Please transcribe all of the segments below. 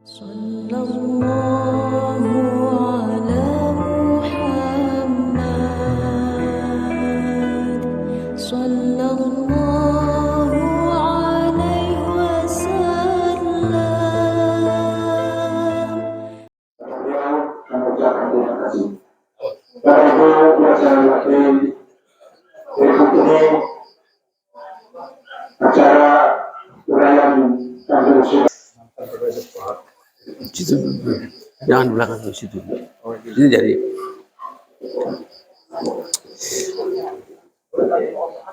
Sallallahu ala Muhammad Sallallahu alaihi wasallam. Beliau mengucapkan terima kasih. Bapak Ibu yang saya hormati, berikut ini acara uraian Kampung Sudah. Situ jangan belakang di situ. Ini jadi.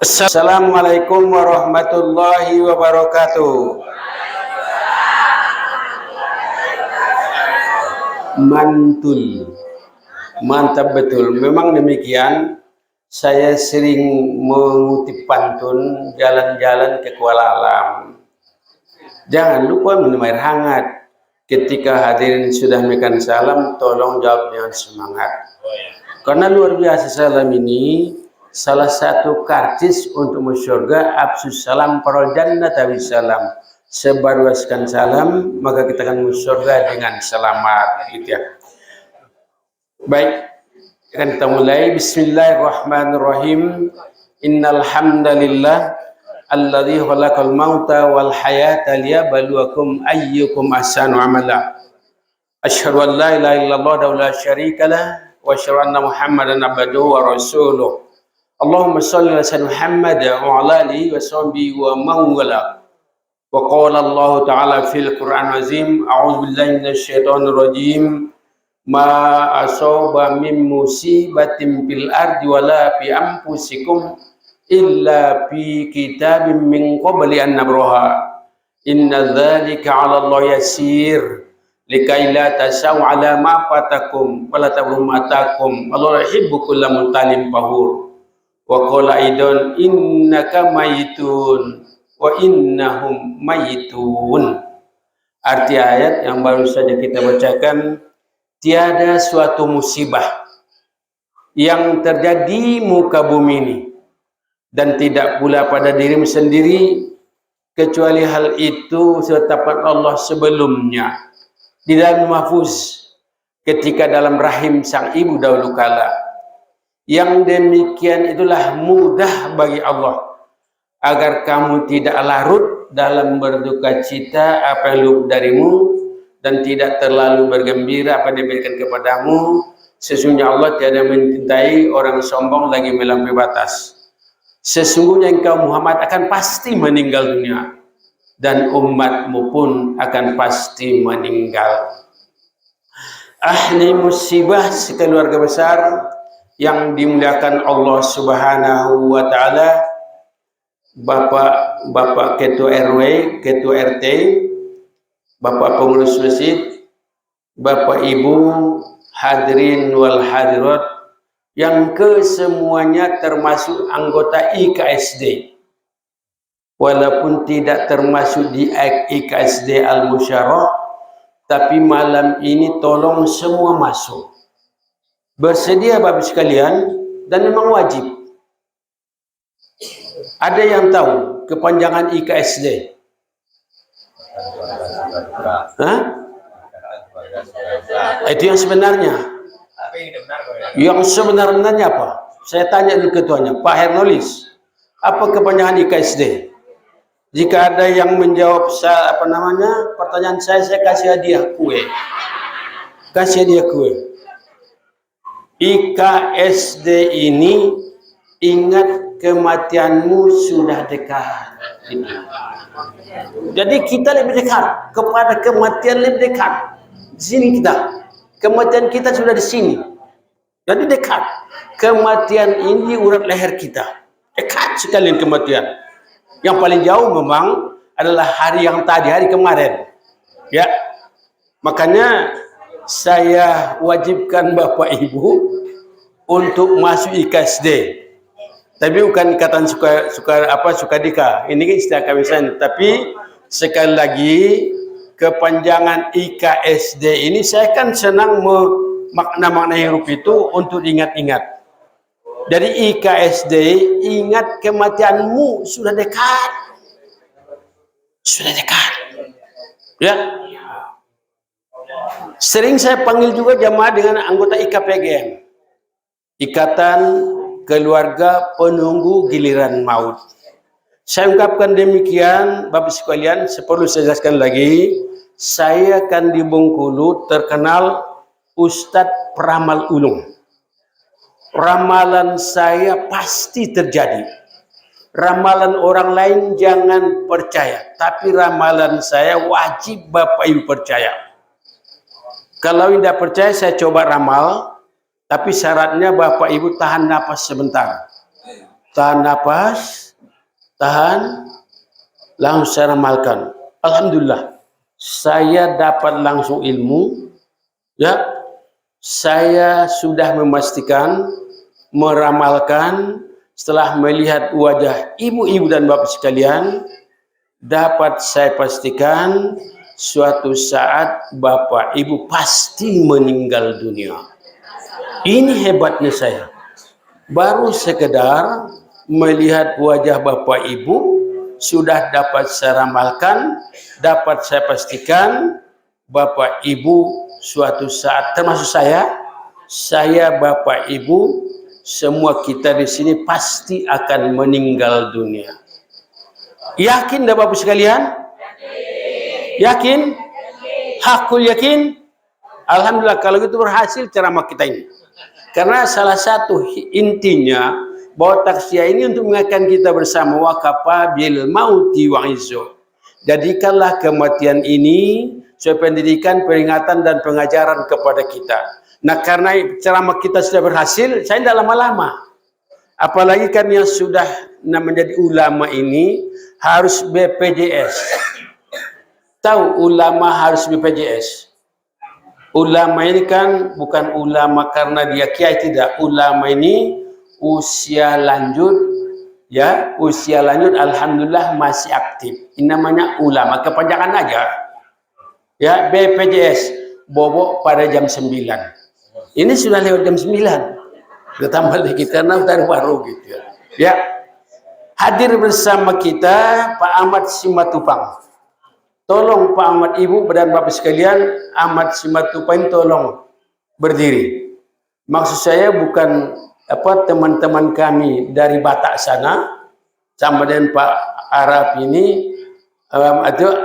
Assalamualaikum warahmatullahi wabarakatuh. Mantul, mantap betul. Memang demikian. Saya sering mengutip pantun jalan-jalan ke Kuala Alam. Jangan lupa minum air hangat. Ketika hadirin sudah memberikan salam, tolong jawab dengan semangat. Karena luar biasa salam ini salah satu karcis untuk masuk surga. Absus salam parol jannata bisalam. Sebarluaskan salam, maka kita akan masuk surga dengan selamat. Gitu ya. Baik, akan kita mulai. Bismillahirrahmanirrahim. Innal hamdalillah alladzi khalaqal mauta wal hayata liyabluwakum ayyukum ahsanu amala. Asyhadu an la ilaha illallah wa la syarikalah wa asyhadu anna Muhammadan abduhu wa rasuluh. Allahumma shalli ala sayyidina Muhammad wa ala alihi wa sahbihi wa man wala. Wa qala Allah ta'ala fil Qur'an azim, a'udzu billahi minasy syaithanir rajim. Ma asaba min musibatin fil ardi wala fi anfusikum illa fi kitabim min qabli an nabraha. Inna dzalika 'ala Allah yasir likai la tasau 'ala ma fatakum wala tabrumatakum. Allah yuhibbu kulla mutallim fahur. Wa qala aidan innaka mayitun wa innahum mayitun. Arti ayat yang baru saja kita bacakan, tiada suatu musibah yang terjadi muka bumi ini dan tidak pula pada dirimu sendiri kecuali hal itu ditetapkan Allah sebelumnya di dalam mahfuz ketika dalam rahim sang ibu dahulu kala. Yang demikian itulah mudah bagi Allah agar kamu tidak larut dalam berduka cita apa yang luput darimu dan tidak terlalu bergembira apa yang diberikan kepadamu. Sesungguhnya Allah tiada mencintai orang sombong lagi melampaui batas. Sesungguhnya engkau Muhammad akan pasti meninggal dunia dan umatmu pun akan pasti meninggal. Ahli musibah sekeluarga besar yang dimuliakan Allah Subhanahu wa taala, Bapak Ketua RW, Ketua RT, Bapak Pengurus Masjid, Bapak Ibu hadirin wal hadirat yang kesemuanya termasuk anggota IKSD. Walaupun tidak termasuk di IKSD Al-Musyarah, tapi malam ini tolong semua masuk. Bersedia Bapak sekalian, dan memang wajib. Ada yang tahu kepanjangan IKSD? Hah? Itu yang sebenarnya. Yang sebenarnya apa? Saya tanya dulu ketuanya, Pak Hernolis. Apa kepanjangan IKSD? Jika ada yang menjawab pertanyaan saya kasih hadiah kue. Kasih hadiah kue. IKSD ini, ingat kematianmu sudah dekat. Jadi kita lebih dekat kepada kematian, lebih dekat. Di sini kita, kematian kita sudah di sini. Jadi dekat. Kematian ini urat leher kita. Dekat sekali kematian. Yang paling jauh memang adalah hari yang tadi, hari kemarin. Ya, makanya saya wajibkan Bapak Ibu untuk masuk IKSD. Tapi bukan ikatan suka dika. Ini kan istilah kamisan. Tapi sekali lagi kepanjangan IKSD ini saya kan senang makna-makna huruf itu untuk diingat-ingat. Dari IKSD, ingat kematianmu sudah dekat. Sudah dekat. Ya. Sering saya panggil juga jamaah dengan anggota IKPGM, Ikatan Keluarga Penunggu Giliran Maut. Saya ungkapkan demikian, Bapak sekalian, perlu saya jelaskan lagi, saya kan di Bengkulu terkenal Ustadz Peramal Ulung. Ramalan saya pasti terjadi. Ramalan orang lain jangan percaya, tapi ramalan saya wajib Bapak Ibu percaya. Kalau tidak percaya saya coba ramal, tapi syaratnya Bapak Ibu tahan napas sebentar. Tahan napas, tahan, langsung saya ramalkan. Alhamdulillah, saya dapat langsung ilmu. Ya, saya sudah memastikan, meramalkan, setelah melihat wajah ibu-ibu dan bapak sekalian, dapat saya pastikan suatu saat bapak ibu pasti meninggal dunia. Ini hebatnya saya. Baru sekedar melihat wajah bapak ibu, sudah dapat saya ramalkan, dapat saya pastikan bapak ibu suatu saat, termasuk saya bapak ibu, semua kita di sini pasti akan meninggal dunia. Yakin dah Bapak sekalian? Yakin? Hakul yakin? Alhamdulillah, kalau gitu berhasil ceramah kita ini. Karena salah satu intinya bahwa taksiyah ini untuk mengingatkan kita bersama wakafa bil mauti wa'izo. Jadikanlah kematian ini sebagai pendidikan, peringatan dan pengajaran kepada kita. Nah, karena ceramah kita sudah berhasil, saya tidak lama-lama. Apalagi kan yang sudah menjadi ulama ini harus BPJS. Tahu ulama harus BPJS. Ulama ini kan bukan ulama karena dia kiai, tidak. Ulama ini usia lanjut, ya, usia lanjut alhamdulillah masih aktif. Ini namanya ulama, kepanjangan aja. Ya, BPJS bobok pada jam 9. Ini sudah lewat jam 9. Ditambah dikit karena baru gitu ya. Ya. Hadir bersama kita Pak Ahmad Simatupang. Tolong Pak Ahmad, Ibu dan Bapak sekalian, Ahmad Simatupang tolong berdiri. Maksud saya bukan teman-teman kami dari Batak sana sama dengan Pak Arab ini,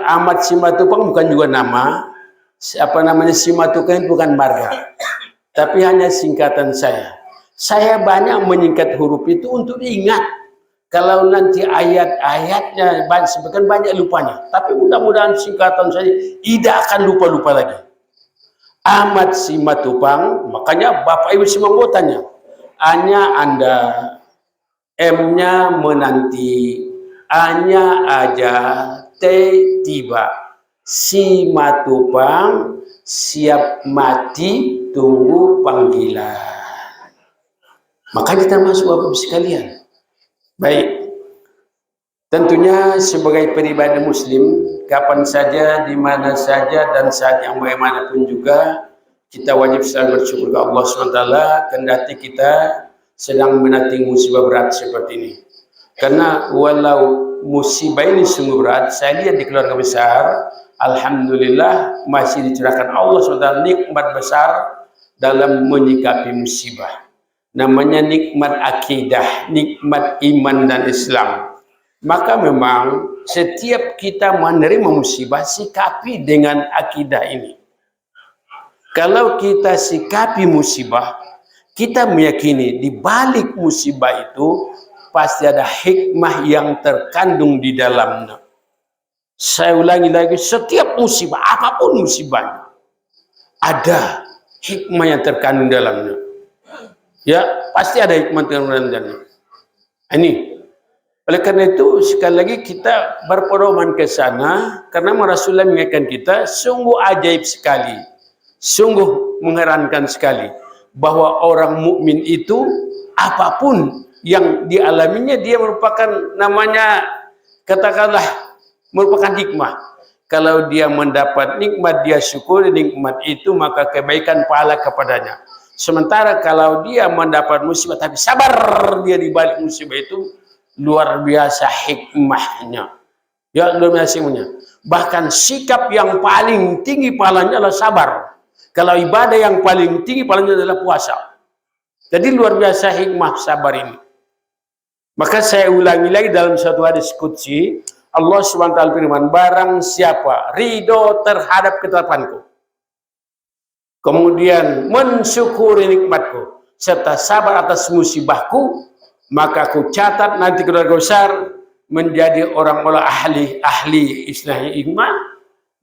Ahmad Simatupang bukan juga nama. Simatupang bukan marga. Tapi hanya singkatan saya. Saya banyak menyingkat huruf itu untuk diingat. Kalau nanti ayat-ayatnya sebagian banyak lupanya. Tapi mudah-mudahan singkatan saya tidak akan lupa-lupa lagi. Ahmad Simatupang, makanya Bapak Ibu semua mau tanya. A-nya Anda, M-nya menanti, A-nya aja, T tiba. Simatupang siap mati, tunggu panggilan. Maka kita masuk Bapak sekalian. Baik. Tentunya sebagai pribadi muslim, kapan saja, di mana saja, dan saat yang bagaimanapun juga, kita wajib selalu bersyukur ke Allah SWT, kendati kita sedang menanti musibah berat seperti ini. Karena walau musibah ini sungguh berat, saya lihat di keluarga besar, alhamdulillah masih dicurahkan Allah SWT nikmat besar dalam menyikapi musibah. Namanya nikmat akidah, nikmat iman dan Islam. Maka memang setiap kita menerima musibah, sikapi dengan akidah ini. Kalau kita sikapi musibah, kita meyakini di balik musibah itu pasti ada hikmah yang terkandung di dalamnya. Saya ulangi lagi, setiap musibah, apapun musibahnya, ada hikmah yang terkandung dalamnya. Ya, pasti ada hikmah terkandung dalamnya. Ini, oleh karena itu sekali lagi kita berpedoman ke sana, karena Rasulullah mengingatkan kita, sungguh ajaib sekali, sungguh mengherankan sekali, bahwa orang mukmin itu apapun yang dialaminya dia merupakan namanya, katakanlah, merupakan hikmah. Kalau dia mendapat nikmat, dia syukur nikmat itu, maka kebaikan pahala kepadanya. Sementara kalau dia mendapat musibah tapi sabar dia di balik musibah itu, luar biasa hikmahnya. Ya, luar biasa hikmahnya. Bahkan sikap yang paling tinggi pahalanya adalah sabar. Kalau ibadah yang paling tinggi paling adalah puasa. Jadi luar biasa hikmah sabar ini. Maka saya ulangi lagi dalam satu hadis qudsi, Allah SWT firman, barang siapa ridho terhadap ketetapanku, kemudian mensyukuri nikmatku, serta sabar atas musibahku, maka aku catat nanti keluarga besar menjadi orang-orang ahli istilahnya iman.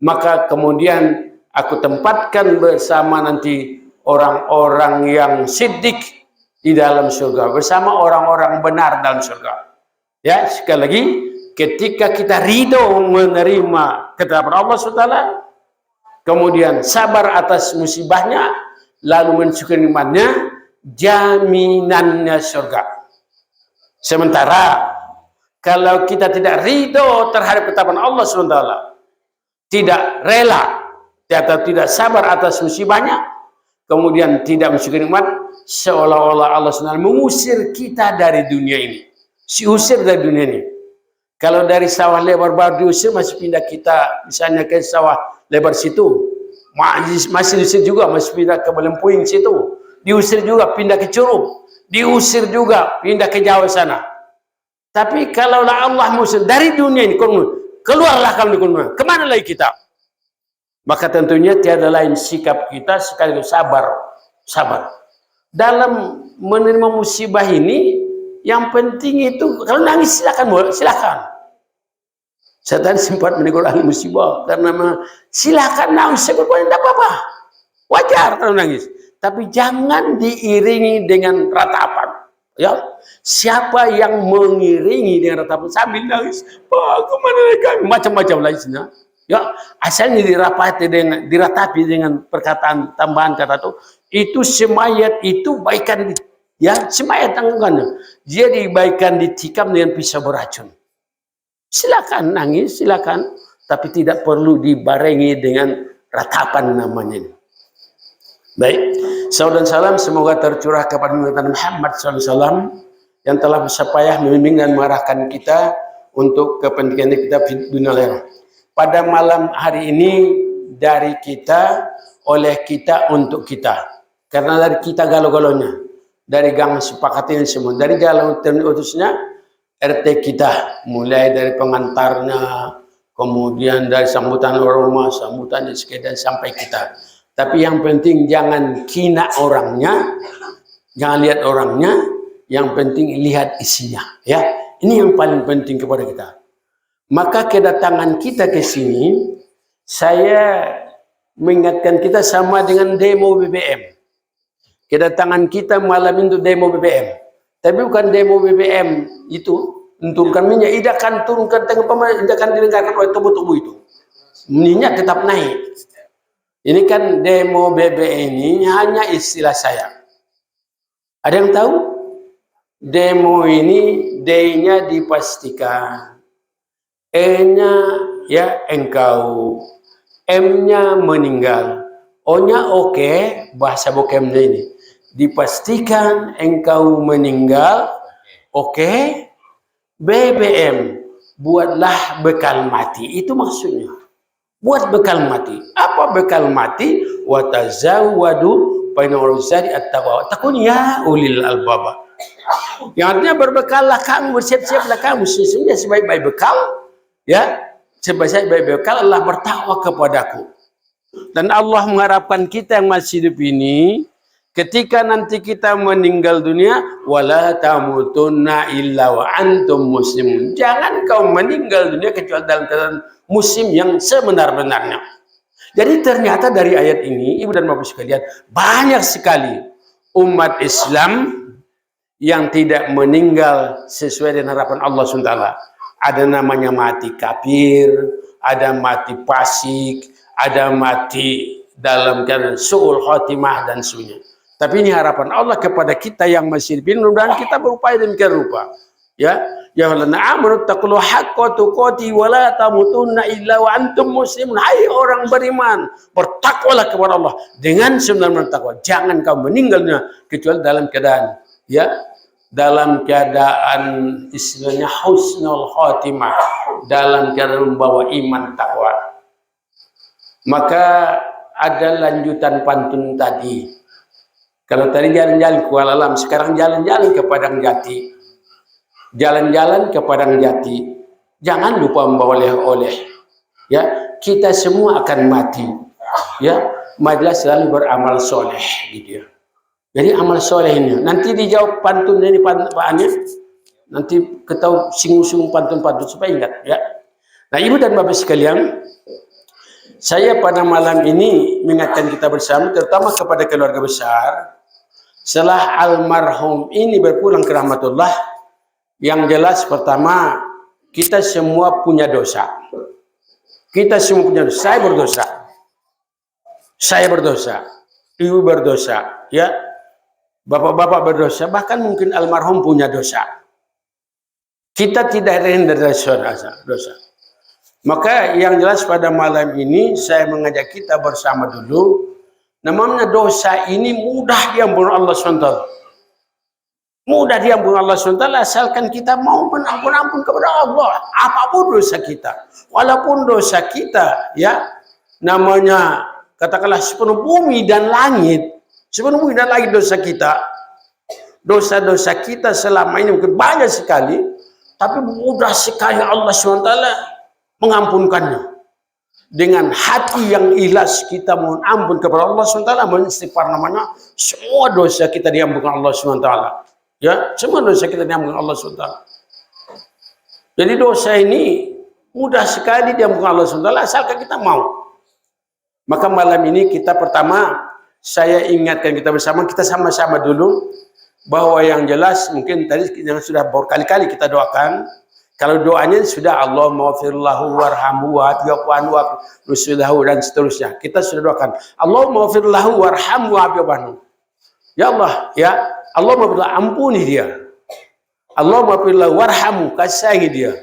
Maka kemudian aku tempatkan bersama nanti orang-orang yang siddiq di dalam surga, bersama orang-orang benar dalam surga. Ya, sekali lagi, ketika kita ridho menerima ketetapan Allah SWT, kemudian sabar atas musibahnya, lalu mensyukuri nikmatnya, jaminannya surga. Sementara kalau kita tidak ridho terhadap ketetapan Allah SWT, tidak rela atau tidak sabar atas musibahnya, kemudian tidak mensyukuri nikmat, seolah-olah Allah SWT mengusir kita dari dunia ini. Diusir dari dunia ini. Kalau dari sawah lebar baru diusir, masih pindah kita misalnya ke sawah lebar situ, masih diusir juga, masih pindah ke Belempuing situ, diusir juga pindah ke Curug, diusir juga pindah ke Jawa sana. Tapi kalaulah Allah mengusir dari dunia ini, keluarlah kamu dari dunia, kemana lagi kita? Maka tentunya tiada lain sikap kita sekaligus sabar. Dalam menerima musibah ini, yang penting itu kalau nangis silakan. Saya tadi sempat menegur ahli musibah karena silakan nangis, sebetulnya tidak apa-apa, wajar kalau nangis. Tapi jangan diiringi dengan ratapan. Ya, siapa yang mengiringi dengan ratapan sambil nangis, Pak, kemana lagi kami, macam-macam lainnya. Ya, asalnya diratapi dengan perkataan tambahan kata itu semayat itu baikan, ya semayat tanggungannya. Dia dibaikan ditikam dengan pisau beracun. Silakan nangis, silakan, tapi tidak perlu dibarengi dengan ratapan namanya. Baik, salam dan salam semoga tercurah kepada Muhammad SAW yang telah berpayah membimbing dan mengarahkan kita untuk kepentingan kita di dunia akhirat. Pada malam hari ini dari kita, oleh kita, untuk kita. Karena dari kita galau-galaunya, dari gang sepakatin semua, dari galau utusnya RT kita, mulai dari pengantarnya, kemudian dari sambutan orang rumah, sambutan di sekitar sampai kita. Tapi yang penting jangan kina orangnya, jangan lihat orangnya, yang penting lihat isinya. Ya, ini yang paling penting kepada kita. Maka kedatangan kita ke sini, saya mengingatkan kita sama dengan demo BBM. Kedatangan kita malam itu demo BBM. Tapi bukan demo BBM itu, turunkan minyak, tidak akan turunkan tengah pemerintah, tidak akan didengarkan oleh tubuh-tubuh itu. Minyak tetap naik. Ini kan demo BBM ini hanya istilah saya. Ada yang tahu? Demo ini D-nya dipastikan. E-nya ya engkau, M-nya meninggal, O-nya oke, bahasa bokemnya ini. Dipastikan engkau meninggal, oke. BBM, buatlah bekal mati. Itu maksudnya. Buat bekal mati. Apa bekal mati? Wa tazawwadu fa inna rusadi at-taqwa. Takun ya ulil albab. Yang artinya berbekallah kamu, bersiap-siaplah kamu sesungguhnya sebaik-baik bekal. Ya, sebaik-baik bekal Allah bertakwa kepadaku. Dan Allah mengharapkan kita yang masih hidup ini, ketika nanti kita meninggal dunia, wala tamutunna illa wa antum muslimun. Jangan kau meninggal dunia kecuali dalam keadaan muslim yang sebenar-benarnya. Jadi ternyata dari ayat ini, ibu dan bapak sekalian, banyak sekali umat Islam yang tidak meninggal sesuai dengan harapan Allah SWT. Ada namanya mati kafir, ada mati fasik, ada mati dalam keadaan su'ul khotimah dan sebagainya. Tapi ini harapan Allah kepada kita yang masih hidup, mudah-mudahan kita berupaya demikian rupa. Ya, ya alladzina amanu taqullaha haqqa tuqatih wa la tamutunna illa wa antum muslimun. Hai orang beriman, bertakwalah kepada Allah dengan sebenar-benar takwa. Jangan kau meninggal dunia kecuali dalam keadaan, ya, dalam keadaan istilahnya husnul khatimah, dalam keadaan membawa iman takwa. Maka ada lanjutan pantun tadi. Kalau tadi jalan-jalan ke Kuala Alam, sekarang jalan-jalan ke Padang Jati. Jalan-jalan ke Padang Jati. Jangan lupa membawa oleh-oleh. Ya, kita semua akan mati. Ya, marilah selalu beramal soleh, gitu ya. Jadi amal soleh ini nanti dijawab pantun ini paannya. Nanti ketahui singgung-singgung pantun-pantun supaya ingat, ya. Nah, Ibu dan Bapak sekalian, saya pada malam ini mengingatkan kita bersama, terutama kepada keluarga besar. Setelah almarhum ini berpulang ke rahmatullah, yang jelas pertama, kita semua punya dosa. Kita semua punya dosa. Saya berdosa. Saya berdosa. Ibu berdosa. Ya, bapak-bapak berdosa. Bahkan mungkin almarhum punya dosa. Kita tidak rendah dari dosa. Maka yang jelas pada malam ini saya mengajak kita bersama dulu. Namanya dosa ini mudah diampuni Allah SWT. Mudah diampuni Allah SWT asalkan kita mau menampun kepada Allah. Apapun dosa kita. Walaupun dosa kita, ya, namanya katakanlah sepenuh bumi dan langit. Sepenuh bumi dan langit dosa kita. Dosa-dosa kita selama ini mungkin banyak sekali. Tapi mudah sekali Allah SWT mengampunkannya. Dengan hati yang ikhlas kita mohon ampun kepada Allah SWT, mengistighfar namanya, semua dosa kita diampunkan Allah SWT. Ya, semua dosa kita diampunkan Allah SWT. Jadi dosa ini mudah sekali diampunkan Allah SWT asalkan kita mau. Maka malam ini kita pertama, saya ingatkan kita bersama, kita sama-sama dulu bahwa yang jelas mungkin tadi yang sudah berkali-kali kita doakan. Kalau doanya sudah Allah maghfirlahu warhamhu wa'afi'anhu wa'afi'anhu dan seterusnya. Kita sudah doakan. Allah maghfirlahu warhamhu wa'afi'anhu. Ya Allah, ya Allah maghfirlahu, ampuni dia. Allah maghfirlahu warhamhu, kasihi dia.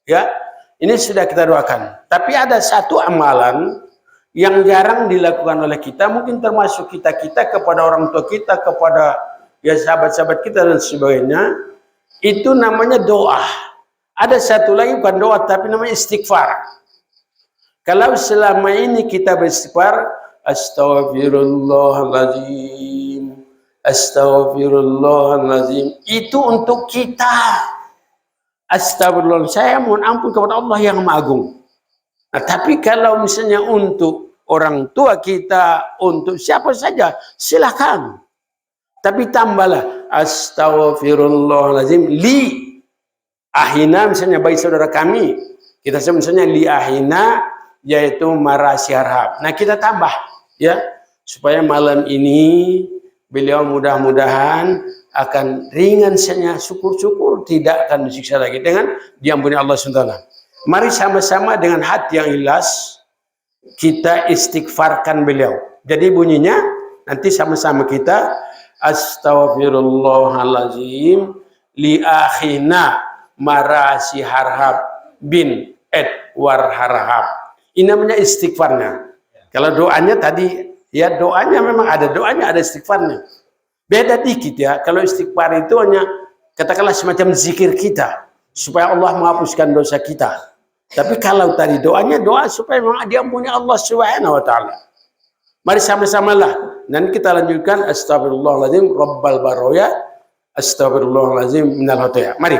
Ya, ini sudah kita doakan. Tapi ada satu amalan yang jarang dilakukan oleh kita, mungkin termasuk kita kepada orang tua kita, kepada ya sahabat-sahabat kita dan sebagainya. Itu namanya doa. Ada satu lagi bukan doa tapi namanya istighfar. Kalau selama ini kita beristighfar, Astaghfirullahaladzim, Astaghfirullahaladzim, itu untuk kita. Astagfirullah, saya mohon ampun kepada Allah yang Maha Agung. Nah, tapi kalau misalnya untuk orang tua kita, untuk siapa saja, silakan. Tapi tambahlah Astaghfirullahaladzim li ahina, misalnya bagi saudara kami, kita sebut misalnya li ahina, yaitu marasi harhab. Nah, kita tambah ya, supaya malam ini beliau mudah-mudahan akan ringan saja, syukur-syukur tidak akan disiksa lagi dengan diampuni Allah SWT. Mari sama-sama dengan hati yang ikhlas kita istighfarkan beliau. Jadi bunyinya nanti sama-sama kita Astaghfirullahaladzim li akhina marasi harhab bin Edward harhab. Ini namanya istighfarnya. Kalau doanya tadi, ya doanya memang ada doanya, ada istighfarnya. Beda dikit ya. Kalau istighfar itu hanya katakanlah semacam zikir kita supaya Allah menghapuskan dosa kita. Tapi kalau tadi doanya doa supaya memang diampuni Allah Subhanahu wa taala. Mari sama-samalah. Dan kita lanjutkan astagfirullahaladzim rabbal baroya, astagfirullahaladzim minal khotoya. Mari.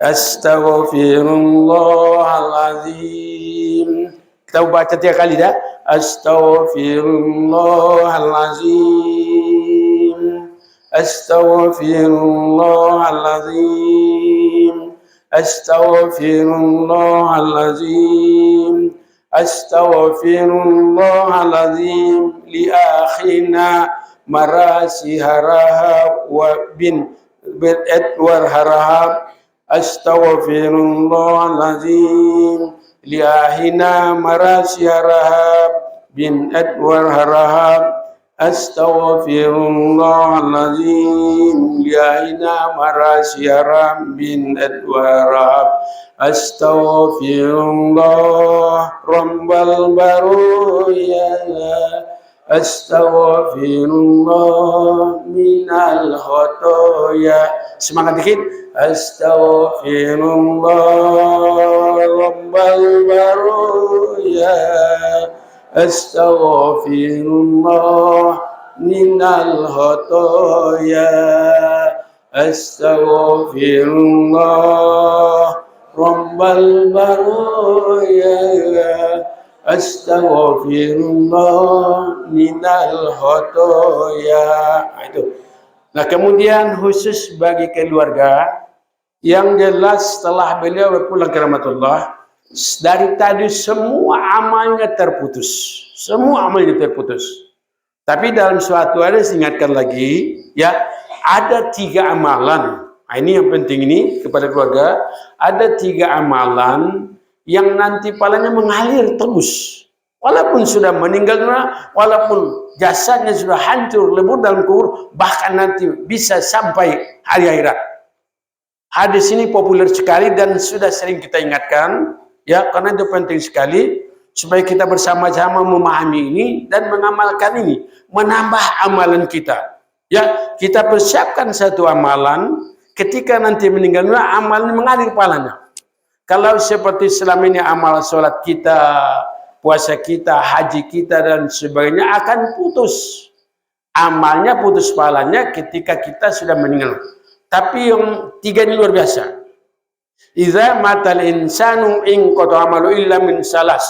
Astaghfirullahaladzim. Kita baca 3 kali dah. Astaghfirullahaladzim. Astaghfirullahaladzim. Astaghfirullahaladzim. Astaghfirullahaladzim. Li akhina marasi harahab wa bin Edward harahab. Astaghfirullahaladzim li ahina marasi harahab bin Edward harahab. Astaghfirullahaladzim li ahina marasi harahab bin Edward harahab. Astaghfirullah rabbal bariyah. Astaghfirullah minal khotoya. Semangat dikit. Astaghfirullah rabbal bariyah. astaghfirullah minal khotoya, astaghfirullah rabbal baraya, astaghfirullah minal khotoya. Nah, itu. Nah, kemudian khusus bagi keluarga yang jelas setelah beliau berpulang ke rahmatullah, dari tadi semua amalnya terputus. Semua amalnya terputus. Tapi dalam suatu hari diingatkan lagi, ya, ada 3 amalan. Nah, ini yang penting ini kepada keluarga. Ada 3 amalan yang nanti pahalanya mengalir terus. Walaupun sudah meninggal dunia, walaupun jasadnya sudah hancur, lebur dalam kubur, bahkan nanti bisa sampai hari akhirat. Hadis ini populer sekali dan sudah sering kita ingatkan, ya, karena itu penting sekali supaya kita bersama-sama memahami ini dan mengamalkan ini, menambah amalan kita. Ya, kita persiapkan satu amalan, ketika nanti meninggal dunia, amalan mengalir pahalanya. Kalau seperti selama ini amal sholat kita, puasa kita, haji kita dan sebagainya akan putus. Amalnya putus pahalanya ketika kita sudah meninggal. Tapi yang 3 ini luar biasa. Idza matal insanu in qata amalu illa min salas.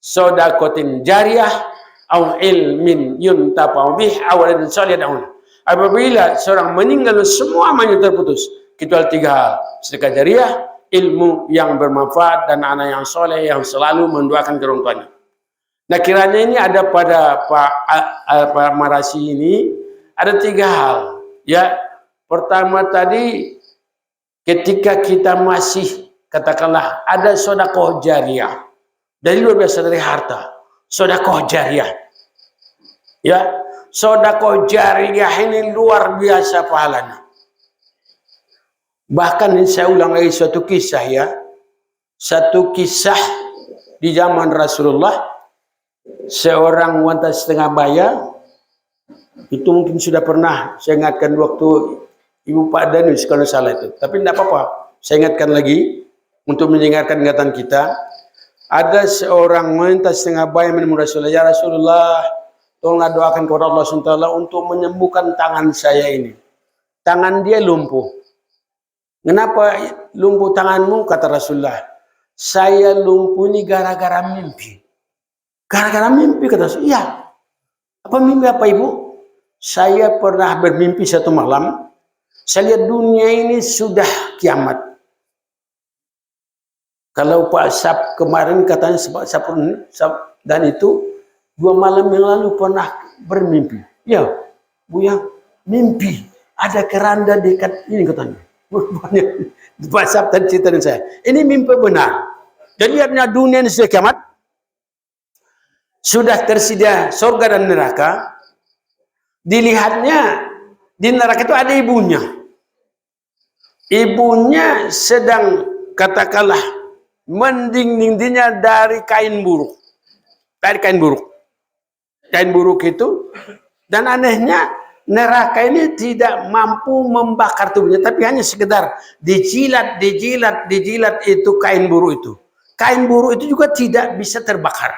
Shadaqatin jariyah au ilmin yuntafa'u bih aw waladin salihin. Apabila seorang meninggal semua amalnya terputus kecuali 3 hal. Sedekah jariyah, ilmu yang bermanfaat dan anak yang soleh yang selalu mendoakan ke orang tuanya. Nah, kiranya ini ada pada Pak Marasi ini ada 3 hal. Ya, pertama tadi ketika kita masih katakanlah ada sedekah jariyah dari luar biasa dari harta, sedekah jariyah. Ya, sedekah jariyah ini luar biasa pahalanya. Bahkan ini saya ulang lagi suatu kisah, ya. Satu kisah di zaman Rasulullah, seorang wanita setengah baya, itu mungkin sudah pernah saya ingatkan waktu Ibu Pak Danus kalau salah itu. Tapi tidak apa-apa, saya ingatkan lagi untuk mengingatkan ingatan kita. Ada seorang wanita setengah baya menemui Rasulullah, ya Rasulullah, tolonglah doakan kepada Allah SWT untuk menyembuhkan tangan saya ini. Tangan dia lumpuh. Kenapa lumpuh tanganmu? Kata Rasulullah, saya lumpuh ini gara-gara mimpi. Gara-gara mimpi, kata Rasulullah. Iya. Apa mimpi apa, Ibu? Saya pernah bermimpi satu malam, saya lihat dunia ini sudah kiamat. Kalau Pak Sab kemarin katanya dan itu 2 malam yang lalu pernah bermimpi. Ya, Bu, ya, mimpi ada keranda dekat ini katanya. Pak Sab tadi cerita dengan saya. Ini mimpi benar. Jadi lihatnya dunia ini sudah kiamat. Sudah tersedia surga dan neraka. Dilihatnya di neraka itu ada ibunya. Ibunya sedang katakanlah mending-dingnya dari kain buruk. Dari kain buruk. Kain buruk itu, dan anehnya neraka ini tidak mampu membakar tubuhnya, tapi hanya sekedar dijilat itu kain buruk itu. Kain buruk itu juga tidak bisa terbakar.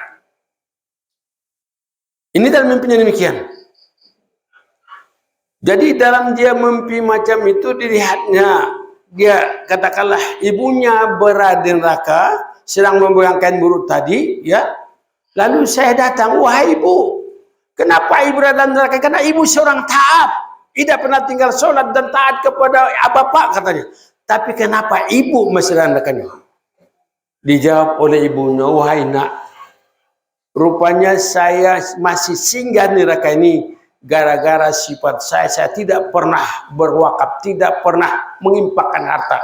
Ini dalam mimpinya demikian. Jadi dalam dia mimpi macam itu dilihatnya, dia katakanlah ibunya berada di neraka sedang memegang kain buruk tadi, ya. Lalu saya datang, wahai ibu, kenapa ibu berada di neraka? Karena ibu seorang taat, tidak pernah tinggal sholat dan taat kepada bapak katanya. Tapi kenapa ibu masih di neraka? Dijawab oleh ibunya, wahai nak, rupanya saya masih singgah di neraka ini gara-gara sifat saya tidak pernah berwakaf, tidak pernah mengimpakkan harta.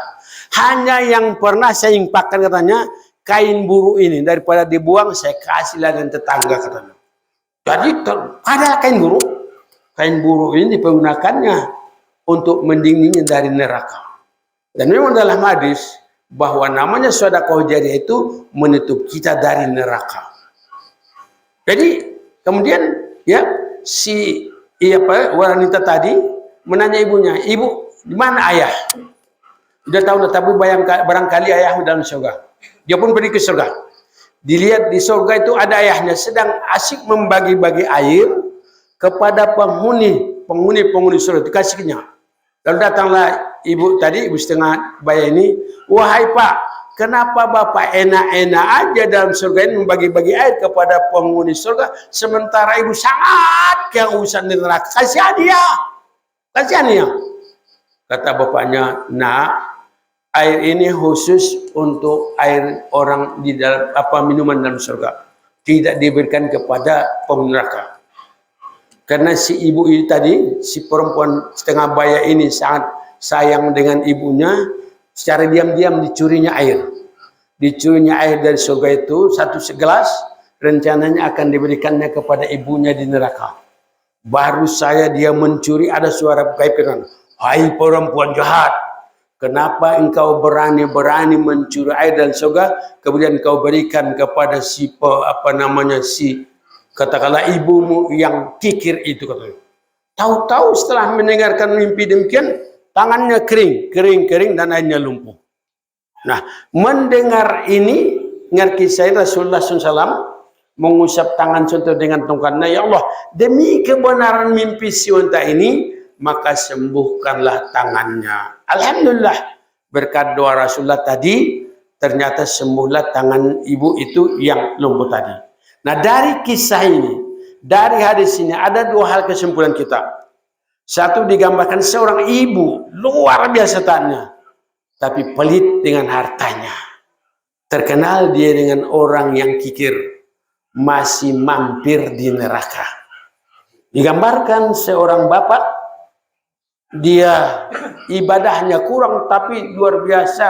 Hanya yang pernah saya impakkan katanya kain buruk ini, daripada dibuang saya kasih dengan tetangga katanya. Jadi padahal kain buruk ini dipergunakannya untuk mendinginnya dari neraka. Dan memang dalam hadis bahwa namanya sedekah jariyah itu menutup kita dari neraka. Jadi kemudian ya si wanita tadi menanya ibunya, ibu di mana ayah? Dia tahu, tapi barangkali ayahmu dalam surga. Dia pun pergi ke surga. Dilihat di surga itu ada ayahnya sedang asyik membagi-bagi air kepada penghuni surga, dikasihnya. Lalu datanglah ibu tadi, ibu setengah baya ini, wahai Pak, kenapa Bapak enak-enak aja dalam surga ini membagi-bagi air kepada penghuni surga, sementara ibu sangat kehausan di neraka. Kasihan dia. Kata bapaknya, nak, air ini khusus untuk air orang di dalam minuman dalam surga, tidak diberikan kepada penghuni neraka. Karena si ibu ini tadi, si perempuan setengah baya ini sangat sayang dengan ibunya, secara diam-diam dicurinya air. Dicurinya air dari surga itu, satu segelas, rencananya akan diberikannya kepada ibunya di neraka. Baru saya dia mencuri, ada suara gaib, hai perempuan jahat, kenapa engkau berani mencuri air dari surga, kemudian kau berikan kepada si katakanlah ibumu yang kikir itu, katanya. Tahu-tahu setelah mendengarkan mimpi demikian, tangannya kering dan airnya lumpuh. Nah, mendengar ini, ngerti saya Rasulullah SAW mengusap tangan contoh dengan tongkatnya, ya Allah, demi kebenaran mimpi si wanita ini, maka sembuhkanlah tangannya. Alhamdulillah, berkat doa Rasulullah tadi, ternyata sembuhlah tangan ibu itu yang lumpuh tadi. Nah, dari kisah ini, dari hadis ini, ada dua hal kesimpulan kita. Satu, digambarkan seorang ibu, luar biasa taatnya, tapi pelit dengan hartanya. Terkenal dia dengan orang yang kikir, masih mampir di neraka. Digambarkan seorang bapak, dia ibadahnya kurang, tapi luar biasa,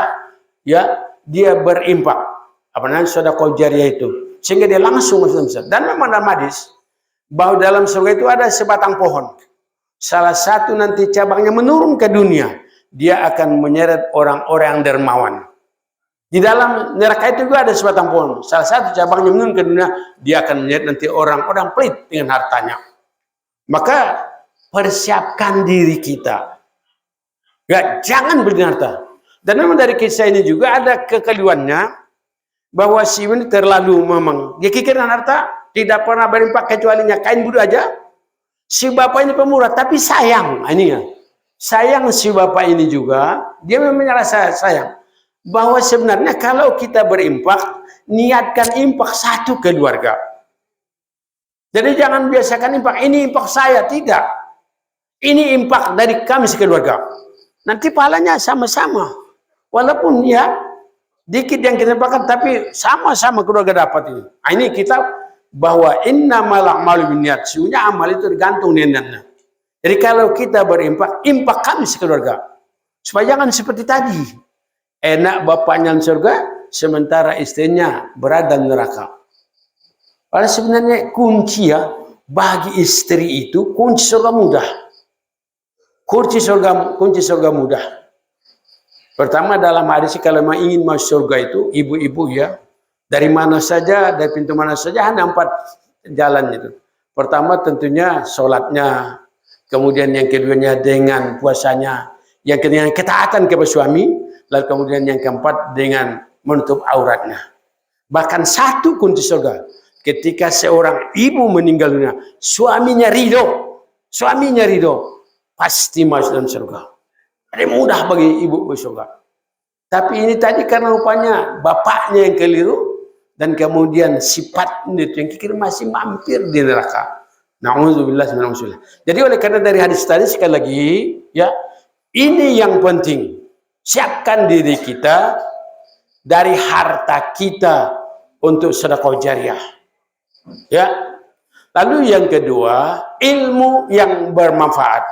ya, dia berimpak. Apa namanya, sedekah jariah itu. Sehingga dia langsung masuk surga. Dan memang dalam hadis bahwa dalam surga itu ada sebatang pohon. Salah satu nanti cabangnya menurun ke dunia, dia akan menyeret orang-orang yang dermawan. Di dalam neraka itu juga ada sebatang pohon. Salah satu cabangnya menurun ke dunia, dia akan menyeret nanti orang-orang pelit dengan hartanya. Maka persiapkan diri kita. Jangan beli harta. Dan memang dari kisah ini juga ada kekeliruannya, bahwa si ini terlalu memang dia kikir dengan harta, tidak pernah berimpak kecuali kain bulu aja. Si bapak ini pemurah, tapi sayang. Ini ya, sayang si bapak ini juga, dia memang merasa sayang. Bahwa sebenarnya kalau kita berimpak, niatkan impak satu keluarga. Jadi jangan biasakan impak, ini impak saya, tidak. Ini impak dari kami sekeluarga. Nanti pahalanya sama-sama. Walaupun ya, dikit yang kita dapatkan, tapi sama-sama keluarga dapat ini. Nah, ini kita bahwa innamal a'malu binniyat, sesungguhnya amal itu tergantung niatnya. Jadi kalau kita berimpak, impak kami sekeluarga. Supaya jangan seperti tadi. Enak bapaknya di surga, sementara istrinya berada di neraka. Padahal sebenarnya kunci ya, bagi istri itu kunci surga mudah. Kunci surga mudah. Pertama dalam hadis, kalau memang ingin masuk surga itu, ibu-ibu ya, dari mana saja, dari pintu mana saja, hanya 4 jalan itu. Pertama tentunya sholatnya, kemudian yang keduanya dengan puasanya, yang ketiga ketaatan kepada suami, lalu kemudian yang keempat dengan menutup auratnya. Bahkan satu kunci surga, ketika seorang ibu meninggal dunia, suaminya ridho, pasti masuk dalam surga. Ada mudah bagi ibu masuk surga. Tapi ini tadi karena rupanya bapaknya yang keliru, dan kemudian sifatnya itu yang kikir, masih mampir di neraka. Na'udzubillah. Jadi oleh karena dari hadis tadi, sekali lagi ya, ini yang penting, siapkan diri kita dari harta kita untuk sedekah jariah. Ya. Lalu yang kedua, ilmu yang bermanfaat.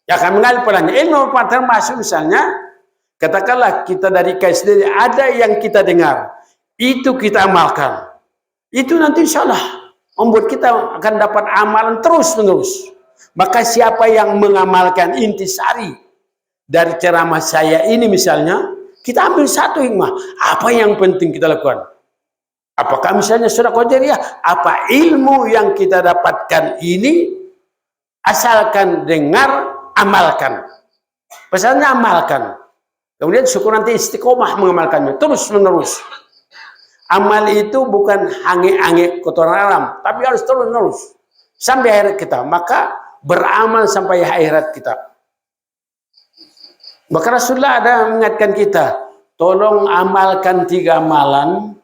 Ya, kami mengalami perannya ilmu bermanfaat, termasuk misalnya katakanlah kita dari KSD ada yang kita dengar, itu kita amalkan, itu nanti insya Allah membuat kita akan dapat amalan terus menerus. Maka siapa yang mengamalkan intisari dari ceramah saya ini misalnya, kita ambil satu hikmah, apa yang penting kita lakukan? Apakah misalnya sedekah jariah, apa ilmu yang kita dapatkan ini, asalkan dengar, amalkan. Pesannya amalkan. Kemudian syukur nanti istiqomah mengamalkannya terus menerus. Amal itu bukan ange-ange kotoran alam, tapi harus terus-menerus sampai akhirat kita. Maka beramal sampai akhirat kita. Maka Rasulullah ada mengingatkan kita, tolong amalkan 3 amalan.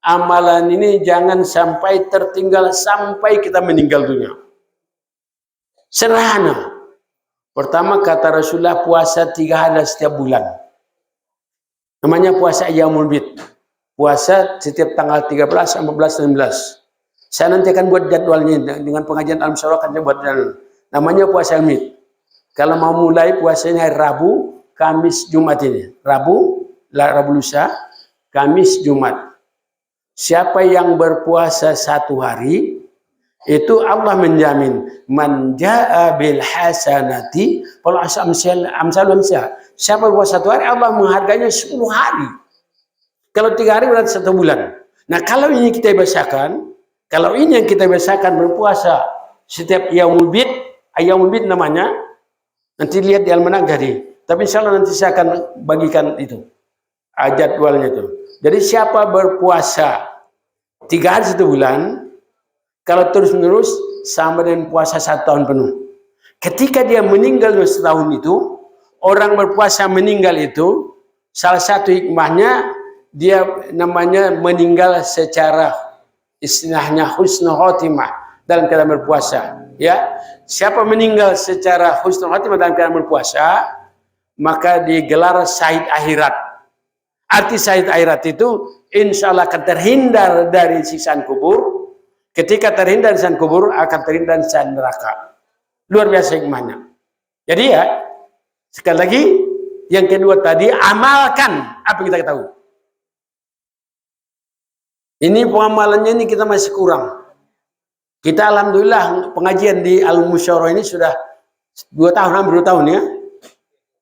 Amalan ini jangan sampai tertinggal sampai kita meninggal dunia. Sederhana. Pertama kata Rasulullah, puasa 3 hari setiap bulan. Namanya puasa Ayyamul Bid. Puasa setiap tanggal 13, 14, 16. Saya nanti akan buat jadwalnya dengan pengajian Alam Syarah, akan buat jadwal. Namanya puasa Ayyamul Bid. Kalau mau mulai puasanya hari Rabu, Kamis, Jumat ini. Rabu lusa, Kamis, Jumat. Siapa yang berpuasa 1 hari, itu Allah menjamin, man jaa bil hasanati falahu amsalun. Siapa berpuasa 1 hari, Allah menghargainya 10 hari. Kalau 3 hari berarti 1 bulan. Nah, kalau ini kita biasakan, kalau ini yang kita biasakan berpuasa setiap Yaumul Bid, Ayyamul Bid namanya, nanti lihat di almanak jadi. Tapi insya Allah nanti saya akan bagikan itu jadwalnya itu. Jadi siapa berpuasa 3 hari 1 bulan, kalau terus menerus sama dengan puasa 1 tahun penuh. Ketika dia meninggal setahun itu, orang berpuasa meninggal itu, salah satu hikmahnya dia namanya meninggal secara istilahnya husnul khotimah dalam keadaan berpuasa. Ya, siapa meninggal secara husnul khotimah dalam keadaan berpuasa, maka digelar syahid akhirat. Arti syahid akhirat itu insya Allah akan terhindar dari siksaan kubur. Ketika terhindar dari siksaan kubur, akan terhindar dari siksaan neraka. Luar biasa hikmahnya. Jadi ya, sekali lagi, yang kedua tadi, amalkan apa yang kita ketahui. Ini pengamalannya ini kita masih kurang. Kita alhamdulillah pengajian di Al-Musyarah ini sudah 2 tahun, hampir 2 tahun ya.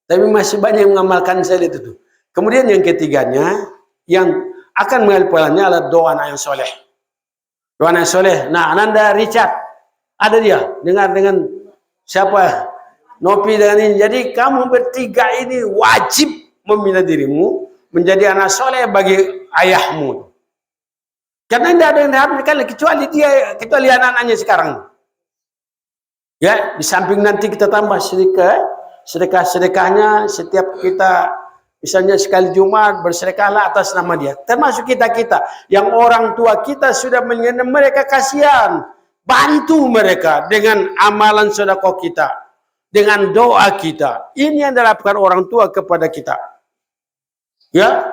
Tapi masih banyak yang mengamalkan saya itu tuh. Kemudian yang ketiganya, yang akan mengalami adalah doa anak yang soleh. Doa anak yang soleh. Nah, Ananda Richard, ada dia. Dengar dengan siapa? Nopi dengan ini. Jadi kamu bertiga ini wajib membina dirimu menjadi anak soleh bagi ayahmu. Karena tidak ada yang dihamilkan kecuali anak-anaknya sekarang. Ya, di samping nanti kita tambah sedekahnya setiap kita, misalnya sekali Jumat bersedekahlah atas nama dia. Termasuk kita yang orang tua kita sudah mengenal mereka, kasihan. Bantu mereka dengan amalan sedekah kita, dengan doa kita. Ini yang dilakukan orang tua kepada kita. Ya,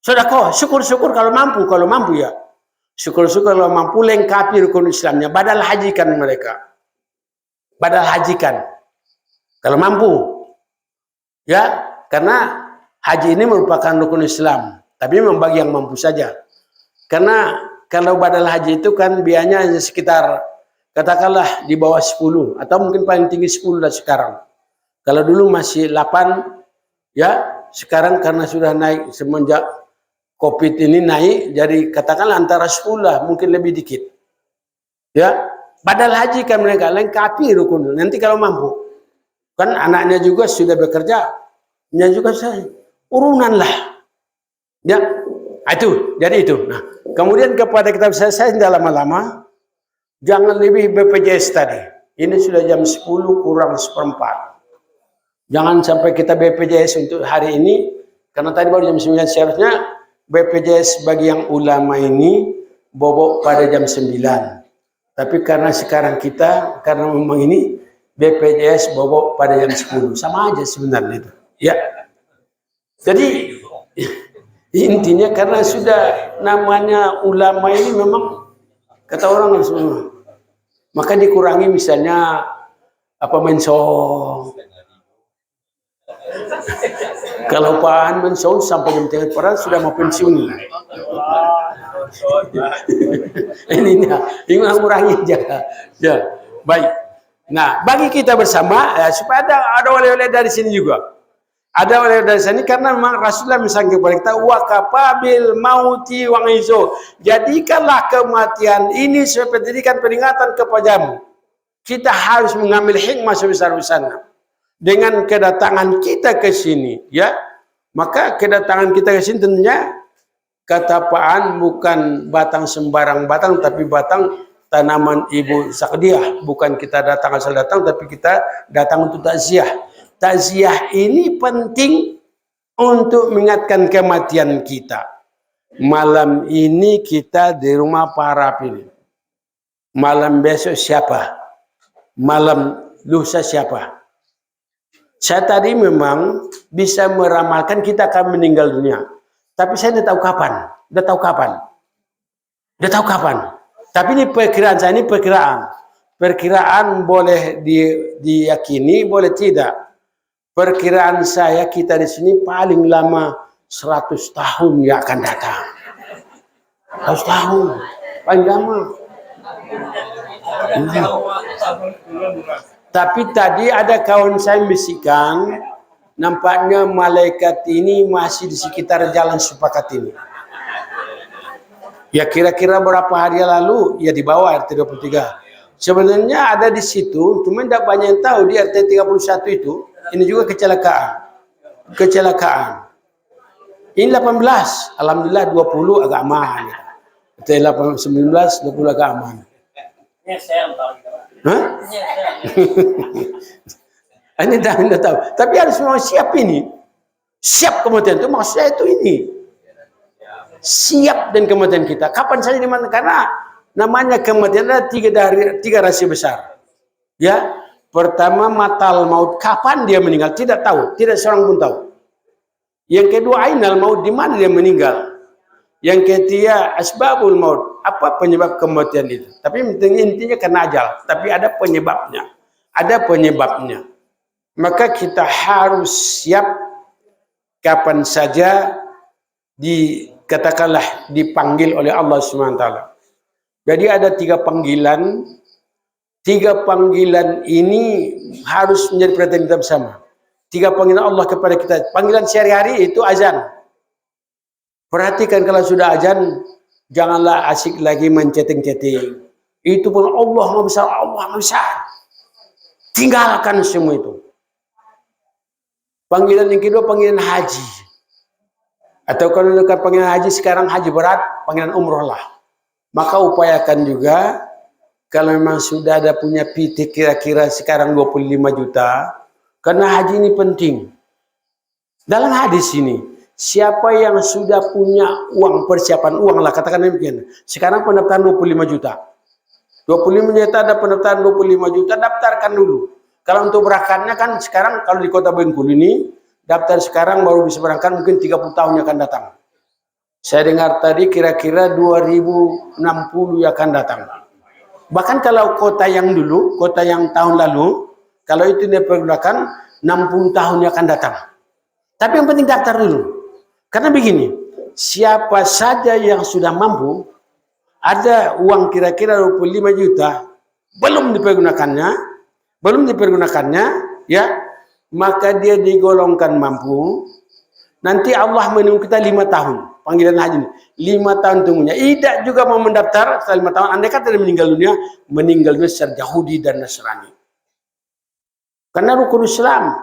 sedekah, syukur-syukur kalau mampu ya. Syukur-syukur kalau mampu lengkapi rukun Islamnya, badal hajikan mereka. Badal hajikan. Kalau mampu. Ya, karena haji ini merupakan rukun Islam, tapi memang bagi yang mampu saja. Karena kalau badal haji itu kan biayanya hanya sekitar katakanlah di bawah 10 atau mungkin paling tinggi 10 lah sekarang. Kalau dulu masih 8 ya, sekarang karena sudah naik semenjak Covid ini naik, jadi katakanlah antara 10 lah, mungkin lebih dikit. Ya, badal haji kan mereka lengkapi rukun. Nanti kalau mampu, kan anaknya juga sudah bekerja, dan juga saya urunan lah. Ya, itu, jadi itu. Nah, kemudian kepada kita saya tidak lama-lama, jangan lebih BPJS tadi. Ini sudah jam 10 kurang 1/4. Jangan sampai kita BPJS untuk hari ini, karena tadi baru jam 9 seharusnya. BPJS bagi yang ulama ini bobok pada jam 9. Tapi karena sekarang kita, karena memang ini BPJS bobok pada jam 10. Sama aja sebenarnya itu. Ya. Jadi intinya karena sudah namanya ulama ini memang kata orang semua. Maka dikurangi misalnya apa mensong. Kalau Pak An mensong sampai jam 3 padahal sudah mau pensiun. ini mengurangi aja. Ya, baik. Nah, bagi kita bersama ya, supaya ada oleh-oleh dari sini juga. Ada oleh dari sini karena memang Rasulullah misalnya kepada kita wa kafabil mauti wa izo. Jadikanlah kematian ini sebagai peringatan kepadamu. Kita harus mengambil hikmah sebesar-besarnya. Dengan kedatangan kita ke sini, ya, maka kedatangan kita ke sini tentunya Ketapaan bukan batang sembarang batang, tapi batang tanaman Ibu Sakdiah. Bukan kita datang asal datang, tapi kita datang untuk takziah. Takziah ini penting untuk mengingatkan kematian kita. Malam ini kita di rumah para pilih. Malam besok siapa? Malam lusa siapa? Saya tadi memang bisa meramalkan kita akan meninggal dunia. Tapi saya tidak tahu kapan. Tidak tahu kapan. Tapi ini perkiraan saya, ini perkiraan. Perkiraan boleh diyakini, boleh tidak. Perkiraan saya kita di sini paling lama 100 tahun yang akan datang. 100 tahun. Paling lama. Tapi tadi ada kawan saya bisikan, nampaknya malaikat ini masih di sekitar jalan Sepakat ini. Ya kira-kira berapa hari lalu, ya di bawah RT 23. Sebenarnya ada di situ, cuma tidak banyak yang tahu di RT 31 itu. Ini juga kecelakaan. Ini 18, alhamdulillah 20 agak aman. RT 19, 20 agak aman. Hah? Ini tidak tahu. Tapi harus memang siap ini. Siap kematian itu maksudnya itu ini. Siap dan kematian kita. Kapan saja di mana? Karena namanya kematian ada tiga rahasia besar. Ya, pertama matal maut. Kapan dia meninggal? Tidak tahu. Tidak seorang pun tahu. Yang kedua ainal maut, di mana dia meninggal. Yang ketiga asbabul maut. Apa penyebab kematian itu? Tapi intinya karena ajal. Tapi ada penyebabnya. Ada penyebabnya. Maka kita harus siap kapan saja katakanlah dipanggil oleh Allah SWT. Jadi ada 3 panggilan. 3 panggilan ini harus menjadi perhatian kita bersama. 3 panggilan Allah kepada kita. Panggilan sehari-hari itu azan. Perhatikan kalau sudah azan, janganlah asik lagi mencetting-cetting. Itu pun Allah Maha Besar, Allah Maha Besar. Tinggalkan semua itu. Panggilan yang kedua panggilan haji. Atau kalau dekat panggilan haji sekarang haji berat, panggilan umroh lah. Maka upayakan juga kalau memang sudah ada punya PT kira-kira sekarang 25 juta, karena haji ini penting. Dalam hadis ini, siapa yang sudah punya uang, persiapan uang lah, katakan demikian. Sekarang pendaftaran 25 juta. 25 juta ada pendaftaran 25 juta, daftarkan dulu. Kalau untuk berangkatnya kan sekarang kalau di kota Bengkulu ini, daftar sekarang baru bisa berangkat mungkin 30 tahun yang akan datang. Saya dengar tadi kira-kira 2060 yang akan datang. Bahkan kalau kota yang dulu, kota yang tahun lalu, kalau itu dipergunakan 60 tahun yang akan datang. Tapi yang penting daftar dulu. Karena begini, siapa saja yang sudah mampu, ada uang kira-kira 25 juta, belum dipergunakannya, ya, maka dia digolongkan mampu. Nanti Allah menunggu kita 5 tahun. Panggilan haji ini 5 tahun tunggunya. Tidak juga mau mendaftar setelah 5 tahun. Andai kata dia meninggal dunia secara Yahudi dan Nasrani. Karena rukun Islam.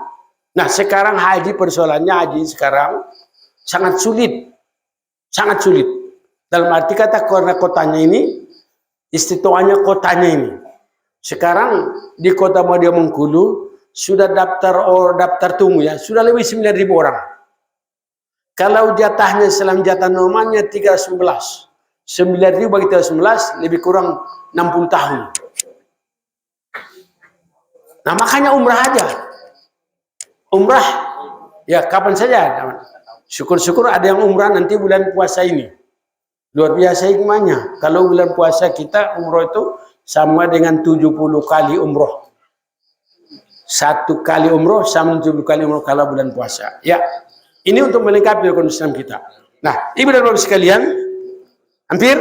Nah sekarang haji, persoalannya haji sekarang sangat sulit. Sangat sulit. Dalam arti kata karena kotanya ini, istituanya kotanya ini. Sekarang di kota Madiamengkulu sudah daftar tunggu ya, sudah lebih 9.000 orang. Kalau jatahnya selam jatah normalnya 311. 9.000 bagi 311 lebih kurang 60 tahun. Nah makanya umrah aja. Umrah ya kapan saja. Syukur-syukur ada yang umrah nanti bulan puasa ini. Luar biasa hikmahnya. Kalau bulan puasa kita umroh itu sama dengan 70 kali umroh. 1 kali umroh sama 70 kali umroh kalau bulan puasa. Ya, ini untuk melengkapi rukun Islam kita. Nah, ibu dan bapak sekalian, hampir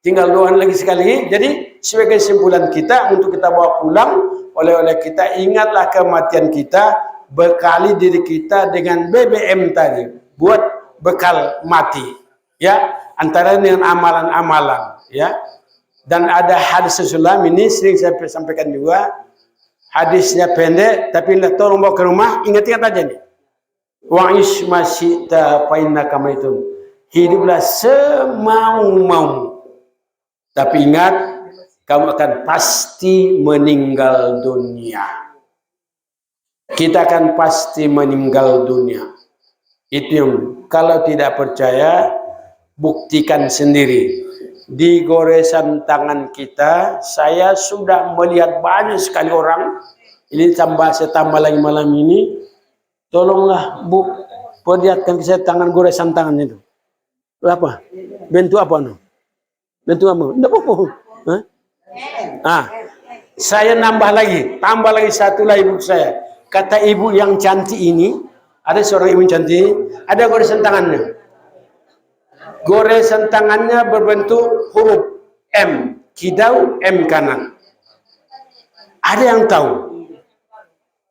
tinggal doa lagi sekali. Jadi sebagai kesimpulan kita untuk kita bawa pulang oleh kita, ingatlah kematian kita, bekali diri kita dengan BBM tadi, buat bekal mati. Ya, antara dengan amalan-amalan. Ya. Dan ada hadis Rasulullah ini sering saya sampaikan juga. Hadisnya pendek, tapi tolong bawa ke rumah, ingat-ingat aja nih. Wa'ish masyita fa'innaka maitun. hiduplah semau-mau. Tapi ingat, kamu akan pasti meninggal dunia. Kita akan pasti meninggal dunia. Itu yang kalau tidak percaya, buktikan sendiri. Di goresan tangan kita, saya sudah melihat banyak sekali orang. Ini saya tambah lagi malam ini. Tolonglah Bu, perlihatkan ke saya goresan tangan itu. Apa? Bentuk apa no? Bentuk apa? Tidak apa-apa. Saya tambah lagi satu lagi ibu saya. Kata ibu yang cantik ini, ada seorang ibu yang cantik, ada goresan tangannya. Goresan tangannya berbentuk huruf M, kidau M kanan. Ada yang tahu?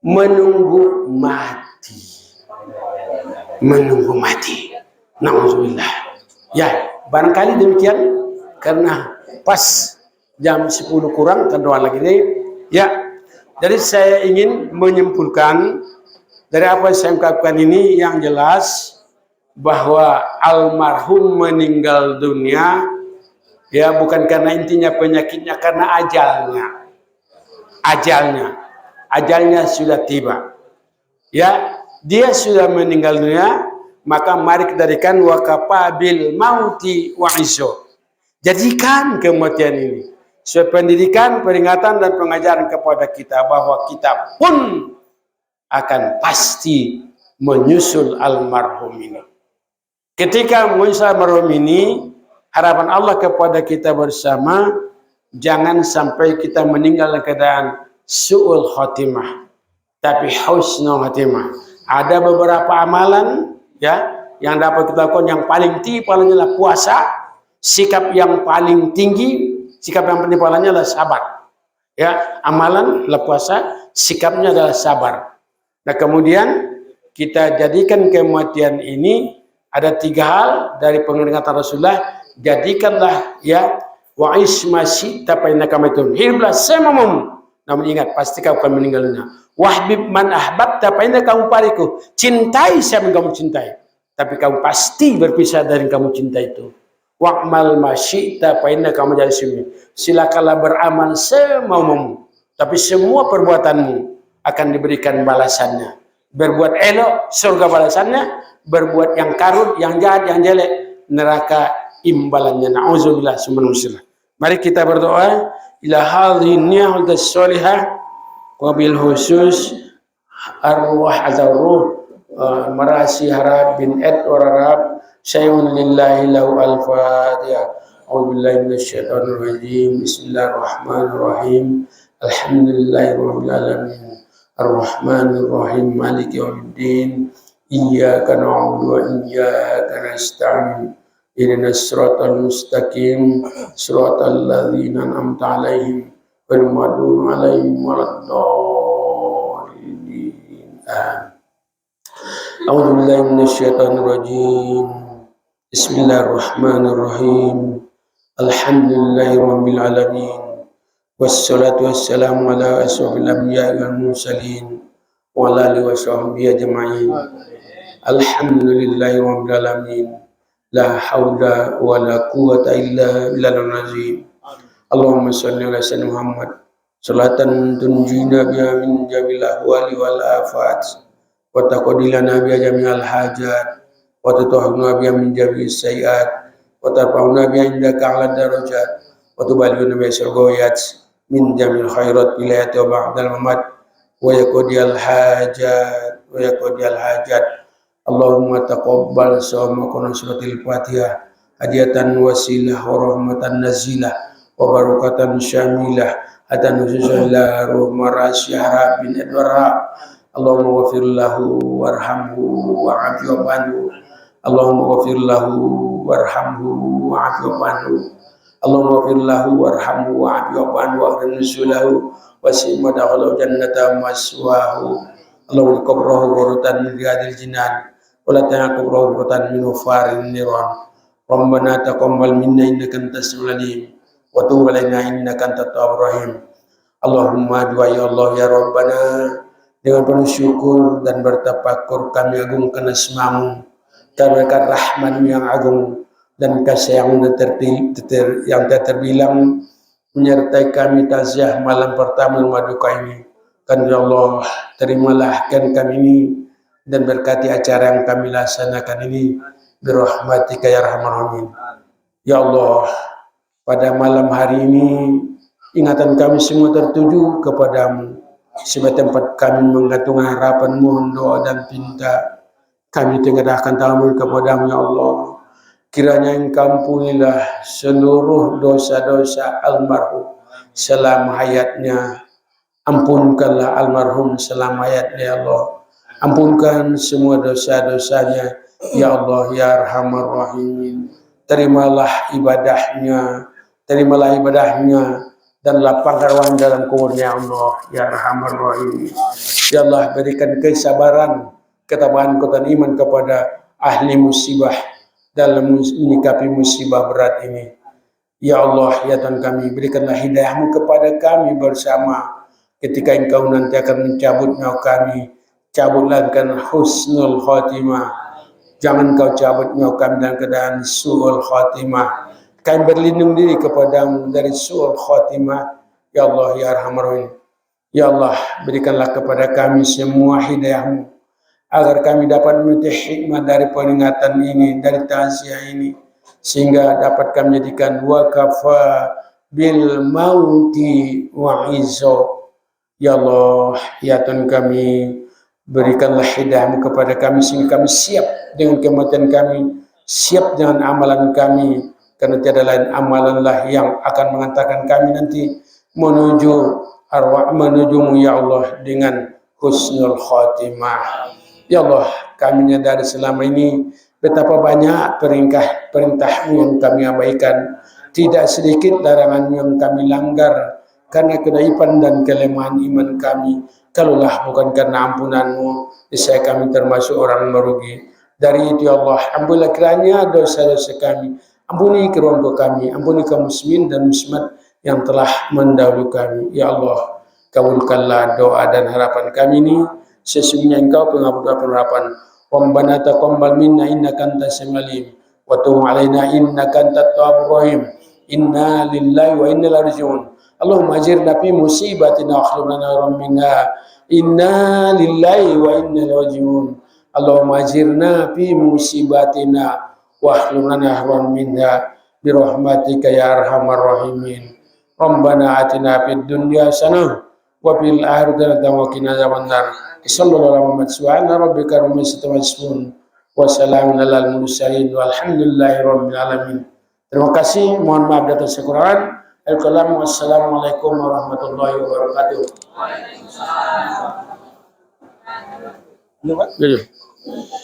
Menunggu mati. Menunggu mati. Nauzubillah. Ya, barangkali demikian karena pas jam 10 kurang kedua lagi ini. Ya, jadi saya ingin menyimpulkan dari apa yang saya ungkapkan ini yang jelas bahwa almarhum meninggal dunia ya bukan karena intinya penyakitnya, karena ajalnya sudah tiba. Ya, dia sudah meninggal dunia, maka mari kita jadikan wakafabil mauti wa'izo. Jadikan kematian ini sebagai pendidikan, peringatan dan pengajaran kepada kita bahwa kita pun akan pasti menyusul almarhum ini. Ketika menyusul almarhum ini, harapan Allah kepada kita bersama, jangan sampai kita meninggal dalam keadaan su'ul khotimah, tapi husnul khotimah. Ada beberapa amalan ya yang dapat kita lakukan, yang paling tinggi pahalanya adalah puasa. Sikap yang paling tinggi, sikap yang paling pahalanya adalah sabar. Ya, amalan adalah puasa, sikapnya adalah sabar. Nah, kemudian kita jadikan kematian ini ada 3 hal dari peringatan Rasulullah. Jadikanlah ya wa'ish masyita fa innaka maitun. Hiduplah semamam. Namun ingat, pasti kau akan meninggal dunia. Wahbib man ahbabta fa innaka mufariqu. Cintai siapa yang kamu cintai, tapi kamu pasti berpisah dari yang kamu cintai itu. Wa'mal masyita fa innaka mujazim. Silakanlah beramal semaumu, tapi semua perbuatanmu akan diberikan balasannya. Berbuat elok, surga balasannya. Berbuat yang karut, yang jahat, yang jelek, neraka imbalannya. Na'udzubillah subhanallah. Mari kita berdoa. Ila hadhihi ni'matus sholihah wabil khusus arwah azarruh marasi harab bin Edward Arab syai'un lillahi lahu al-fatihah. A'udzubillahi minasyaitonir rajim. Bismillahirrahmanirrahim. Alhamdulillahirabbil alamin. Ar-Rahmanir Rahim. Maliki yaumiddin. Iyyaka na'budu wa iyyaka nasta'in. Ihdinas siratal mustaqim, siratal ladzina an'amta 'alaihim ghairil maghdubi 'alaihim waladdallin. A'udzu billahi minasyaitonir rajim. Bismillahirrahmanirrahim. Alhamdulillahirabbil alamin. Wassalatu wassalamu ala asyrofil anbiya'i wal mursalin wa ala alihi washabbihi ajma'in. Alhamdulillahirabbil alamin. La haula wa la quwwata illa billahil azim. Allahumma shalli ala sayyidina Muhammad salatan tunjina biha min jamil ahwali wal afat wa taqdilana biha jami'al hajat wa tutahhiruna biha min jami'is sayiat wa tarfa'una biha indaka 'ala darajat wa tuballighuna biha syarqiyat min jamil khairat wilayati wa ba'dal mamat wa yaqdiyal hajat. Allahumma taqabbal shawma suratil Fatihah hadiatan wasilah wa rahmatan nazilah wa barakatan syamilah hatta nuzulah marasy bin Edward. Allahumma ghafir lahu warhamhu wa'afi anhu. Allahumma ghafir lahu warhamhu wa'afi anhu. Allahumma ghafir lahu warhamhu wa'afi anhu wa akhrim nuzulahu wasi' madakhalahu jannata maswahu. Allahumma qabrahu ghuratan min riyadil jinan wala ta'aqub rawbatan min farin niran. Rabbana taqabbal minna innaka antas samiul alim wa tub alaina innaka antat tawwabur rahim. Allahumma doa ya Allah ya Rabbana, dengan penuh syukur dan bertafakur kami agungkan asmamu, karena rahman yang agung dan kasih yang yang tak terbilang menyertai kami taziah malam pertama Maduka ini. Kan ya Allah, terimalah kan kami ini dan berkati acara yang kami laksanakan ini birahmatika ya arhamar rahimin. Ya Allah, pada malam hari ini ingatan kami semua tertuju kepadamu. Sebagai tempat kami menggantung harapan, mohon doa dan pinta. Kami tengadahkan tangan kepadamu ya Allah. Kiranya engkau ampunilah seluruh dosa-dosa almarhum selama hayatnya. Ampunkanlah almarhum selama hayatnya ya Allah. Ampunkan semua dosa-dosanya ya Allah ya arhamar rahimin. Terimalah ibadahnya, dan lapangkan ruang dalam kuburnya Allah ya arhamar rahimin. Ya Allah, berikan kesabaran, ketabahan, kekuatan iman kepada ahli musibah dalam menyikapi musibah berat ini. Ya Allah, ya Tuhan kami, berikanlah hidayah-Mu kepada kami bersama ketika Engkau nanti akan mencabut nyawa kami. Cabutlah dengan husnul khotimah. Jangan Kau cabut nyawa kami dalam keadaan su'ul khotimah. Kami berlindung diri kepadamu dari su'ul khotimah. Ya Allah, ya arhamar rahimin. Ya Allah, berikanlah kepada kami semua hidayah-Mu agar kami dapat memetik hikmah dari peringatan ini, dari taziah ini, sehingga dapat kami jadikan wakafa bil mauti wa'izo. Ya Allah, ya Tuhan kami, berikanlah hidayah-Mu kepada kami sehingga kami siap dengan kematian kami, siap dengan amalan kami, karena tiada lain amalanlah yang akan mengantarkan kami nanti menuju arwah, menuju-Mu ya Allah dengan husnul khatimah. Ya Allah, kami menyadari selama ini betapa banyak perintah-Mu yang kami abaikan, tidak sedikit larangan yang kami langgar karena kedaipan dan kelemahan iman kami. Kalaulah bukan karena ampunan-Mu, saya kami termasuk orang merugi. Dari itu ya Allah, ampunilah kiranya dosa-dosa kami, ampuni keluarga kami, ampuni kaum muslimin dan muslimat yang telah mendahului kami. Ya Allah, kabulkanlah doa dan harapan kami ini. Sesungguhnya Engkau pengabul harapan. Rabbana taqabbal minna innaka antas samiul alim wa tub alaina innaka antat tawwabur rahim. Inna lillahi wa inna ilaihi raji'un. Allahumma ajirna fi musibatina wa akhlif lana khairan minha. Inna lillahi wa inna ilaihi raji'un. Allahumma ajirna fi musibatina wa akhlif lana khairan minha bi rahmatika ya arhamar rahimin. Rabbana atina fid dunya hasanah wa fil akhirati hasanah wa qina adzabannar. Sallallahu alaihi wasallam. Rabbika rabbil izzati amma yasifun wa salamun alal mursalin walhamdulillahi rabbil alamin. Terima kasih, mohon maaf atas kekurangan. Assalamualaikum warahmatullahi wabarakatuh. Waalaikumsalam.